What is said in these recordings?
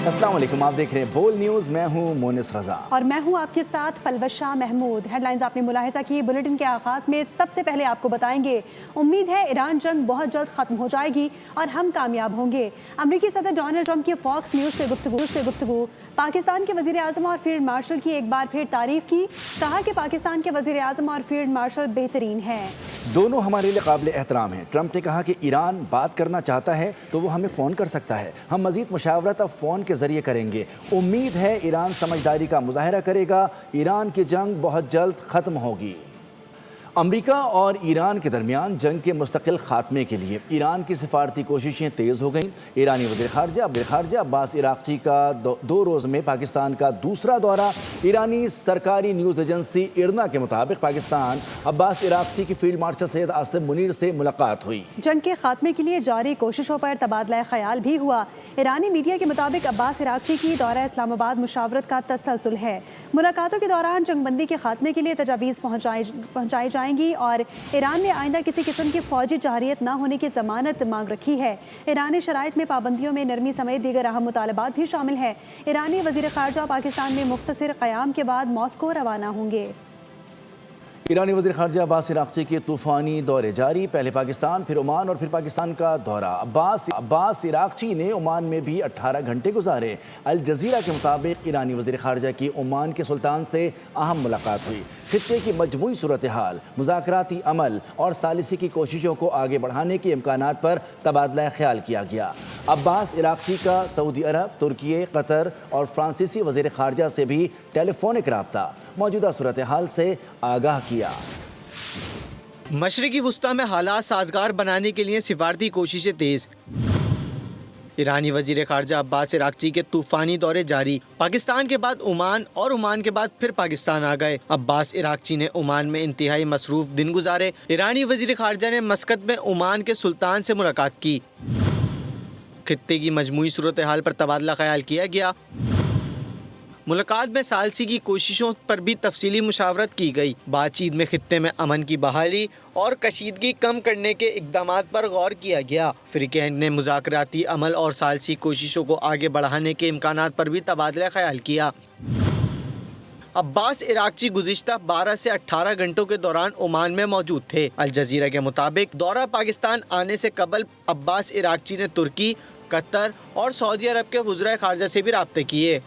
السلام علیکم، آپ دیکھ رہے ہیں بول نیوز، میں ہوں مونس رضا اور میں ہوں آپ کے ساتھ پلوشہ محمود۔ ہیڈ لائنز آپ نے ملاحظہ کی، بلیٹن کے آغاز میں سب سے پہلے آپ کو بتائیں گے، امید ہے ایران جنگ بہت جلد ختم ہو جائے گی اور ہم کامیاب ہوں گے۔ امریکی صدر ڈونلڈ ٹرمپ کی فاکس نیوز سے گفتگو پاکستان کے وزیر اعظم اور فیلڈ مارشل کی ایک بار پھر تعریف کی، کہا کہ پاکستان کے وزیر اعظم اور فیلڈ مارشل بہترین ہیں، دونوں ہمارے لیے قابل احترام ہیں۔ ٹرمپ نے کہا کہ ایران بات کرنا چاہتا ہے تو وہ ہمیں فون کر سکتا ہے، ہم مزید مشاورت اب فون کے ذریعے کریں گے۔ امید ہے ایران سمجھداری کا مظاہرہ کرے گا، ایران کی جنگ بہت جلد ختم ہوگی۔ امریکہ اور ایران کے درمیان جنگ کے مستقل خاتمے کے لیے ایران کی سفارتی کوششیں تیز ہو گئیں۔ ایرانی وزیر خارجہ عباس عراقچی کا 2 روز میں پاکستان کا دوسرا دورہ۔ ایرانی سرکاری نیوز ایجنسی ارنا کے مطابق پاکستان عباس عراقچی کی فیلڈ مارشل سید عاصم منیر سے ملاقات ہوئی۔ جنگ کے خاتمے کے لیے جاری کوششوں پر تبادلہ خیال بھی ہوا۔ ایرانی میڈیا کے مطابق عباس عراقچی کی دورہ اسلام آباد مشاورت کا تسلسل ہے۔ ملاقاتوں کے دوران جنگ بندی کے خاتمے کے لیے تجاویز پہنچائی جائیں گی اور ایران نے آئندہ کسی قسم کی فوجی جارحیت نہ ہونے کی ضمانت مانگ رکھی ہے۔ ایرانی شرائط میں پابندیوں میں نرمی سمیت دیگر اہم مطالبات بھی شامل ہیں۔ ایرانی وزیر خارجہ پاکستان میں مختصر قیام کے بعد ماسکو روانہ ہوں گے۔ ایرانی وزیر خارجہ عباس عراقچی کے طوفانی دورے جاری، پہلے پاکستان، پھر عمان اور پھر پاکستان کا دورہ۔ عباس عراقچی نے عمان میں بھی 18 گھنٹے گزارے۔ الجزیرہ کے مطابق ایرانی وزیر خارجہ کی عمان کے سلطان سے اہم ملاقات ہوئی۔ خطے کی مجموعی صورتحال، مذاکراتی عمل اور ثالثی کی کوششوں کو آگے بڑھانے کے امکانات پر تبادلہ خیال کیا گیا۔ عباس عراقچی کا سعودی عرب، ترکی، قطر اور فرانسیسی وزیر خارجہ سے بھی ٹیلی فونک رابطہ، موجودہ صورتحال سے آگاہ کیا۔ مشرقی وسطی میں حالات سازگار بنانے کے لیے سفارتی کوششیں تیز۔ ایرانی وزیر خارجہ عباس عراقچی کے طوفانی دورے جاری، پاکستان کے بعد عمان اور عمان کے بعد پھر پاکستان آ گئے۔ عباس عراقچی نے عمان میں انتہائی مصروف دن گزارے۔ ایرانی وزیر خارجہ نے مسقط میں عمان کے سلطان سے ملاقات کی۔ خطے کی مجموعی صورتحال پر تبادلہ خیال کیا گیا۔ ملاقات میں ثالثی کی کوششوں پر بھی تفصیلی مشاورت کی گئی۔ بات چیت میں خطے میں امن کی بحالی اور کشیدگی کم کرنے کے اقدامات پر غور کیا گیا۔ فریقین نے مذاکراتی عمل اور ثالثی کوششوں کو آگے بڑھانے کے امکانات پر بھی تبادلہ خیال کیا۔ عباس عراقچی گزشتہ 12 سے 18 گھنٹوں کے دوران عمان میں موجود تھے۔ الجزیرہ کے مطابق دورہ پاکستان آنے سے قبل عباس عراقچی نے ترکی، قطر اور سعودی عرب کے وزراء خارجہ سے بھی رابطے کیے۔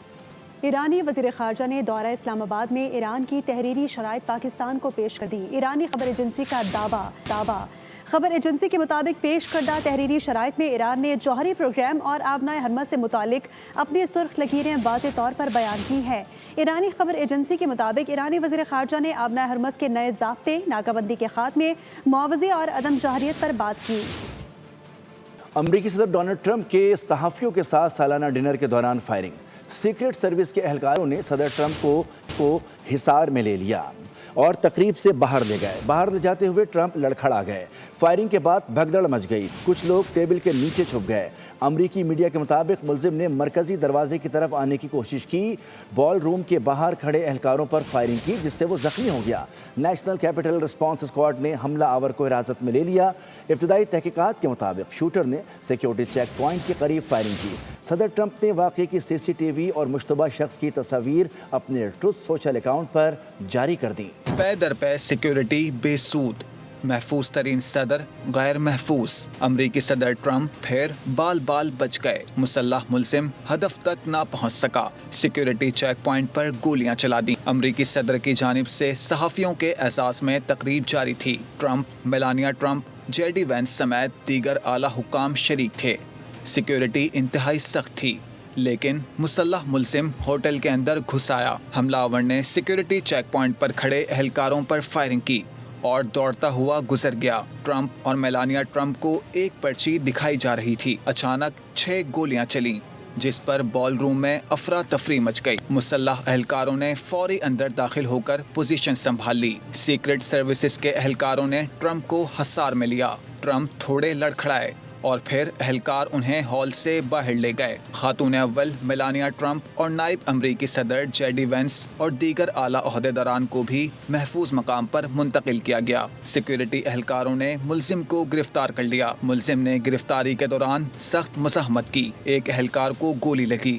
ایرانی وزیر خارجہ نے دورہ اسلام آباد میں ایران کی تحریری شرائط پاکستان کو پیش کر دی۔ ایرانی خبر ایجنسی کا دعویٰ خبر ایجنسی کے مطابق پیش کردہ تحریری شرائط میں ایران نے جوہری پروگرام اور آبنائے حرمز سے متعلق اپنی سرخ لکیریں واضح طور پر بیان کی ہیں۔ ایرانی خبر ایجنسی کے مطابق ایرانی وزیر خارجہ نے آبنائے حرمز کے نئے ضابطے، ناکہ بندی کے خاتمے، معاوضے اور عدم جوہریت پر بات کی۔ امریکی صدر ڈونلڈ ٹرمپ کے صحافیوں کے ساتھ سالانہ ڈنر کے دوران فائرنگ، سیکرٹ سروس کے اہلکاروں نے صدر ٹرمپ کو حصار میں لے لیا اور تقریب سے باہر لے گئے۔ باہر لے جاتے ہوئے ٹرمپ لڑکھڑا گئے۔ فائرنگ کے بعد بھگدڑ مچ گئی، کچھ لوگ ٹیبل کے نیچے چھپ گئے۔ امریکی میڈیا کے مطابق ملزم نے مرکزی دروازے کی طرف آنے کی کوشش کی، بال روم کے باہر کھڑے اہلکاروں پر فائرنگ کی جس سے وہ زخمی ہو گیا۔ نیشنل کیپٹل رسپانس اسکواڈ نے حملہ آور کو حراست میں لے لیا۔ ابتدائی تحقیقات کے مطابق شوٹر نے سیکیورٹی چیک پوائنٹ کے قریب فائرنگ کی۔ صدر ٹرمپ نے واقعے کی CCTV اور مشتبہ شخص کی تصاویر اپنے ٹروتھ سوشل اکاؤنٹ پر جاری کر دیں۔ پے در پے سیکیورٹی بے سود، محفوظ ترین صدر غیر محفوظ۔ امریکی صدر ٹرمپ پھر بال بچ گئے، مسلح ملزم ہدف تک نہ پہنچ سکا، سیکیورٹی چیک پوائنٹ پر گولیاں چلا دیں۔ امریکی صدر کی جانب سے صحافیوں کے اعزاز میں تقریب جاری تھی۔ Trump, Melania Trump, JD Vance سمیت دیگر اعلیٰ حکام شریک تھے۔ سیکیورٹی انتہائی سخت تھی، لیکن مسلح ملزم ہوٹل کے اندر گھس آیا۔ حملہ آور نے سیکیورٹی چیک پوائنٹ پر کھڑے اہلکاروں پر فائرنگ کی اور دوڑتا ہوا گزر گیا۔ ٹرمپ اور میلانیا ٹرمپ کو ایک پرچی دکھائی جا رہی تھی۔ اچانک 6 گولیاں چلیں جس پر بال روم میں افراتفری مچ گئی۔ مسلح اہلکاروں نے فوری اندر داخل ہو کر پوزیشن سنبھال لی۔ سیکرٹ سروسز کے اہلکاروں نے ٹرمپ کو حصار میں لیا۔ ٹرمپ تھوڑے لڑکھڑائے اور پھر اہلکار انہیں ہال سے باہر لے گئے۔ خاتون اول میلانیا ٹرمپ اور نائب امریکی صدر JD وینس اور دیگر اعلیٰ عہدیداران کو بھی محفوظ مقام پر منتقل کیا گیا۔ سیکیورٹی اہلکاروں نے ملزم کو گرفتار کر لیا۔ ملزم نے گرفتاری کے دوران سخت مزاحمت کی، ایک اہلکار کو گولی لگی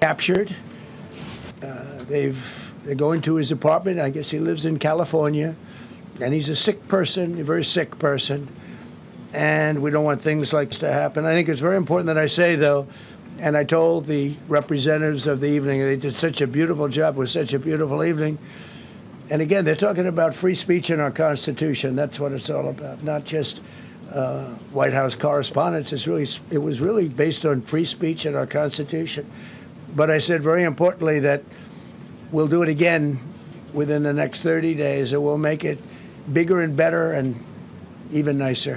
Captured. They're going to his apartment. I guess he lives in California, and he's a sick person, a very sick person, and we don't want things like this to happen. I think it's very important that I say, though, and I told the representatives of the evening, they did such a beautiful job. It was such a beautiful evening. And again, they're talking about free speech in our Constitution. That's what it's all about, not just White House correspondence. It was really based on free speech in our Constitution. But I said very importantly that we'll do it again within the next 30 days, and we'll make it bigger and better and even nicer.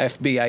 FBI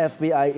FBI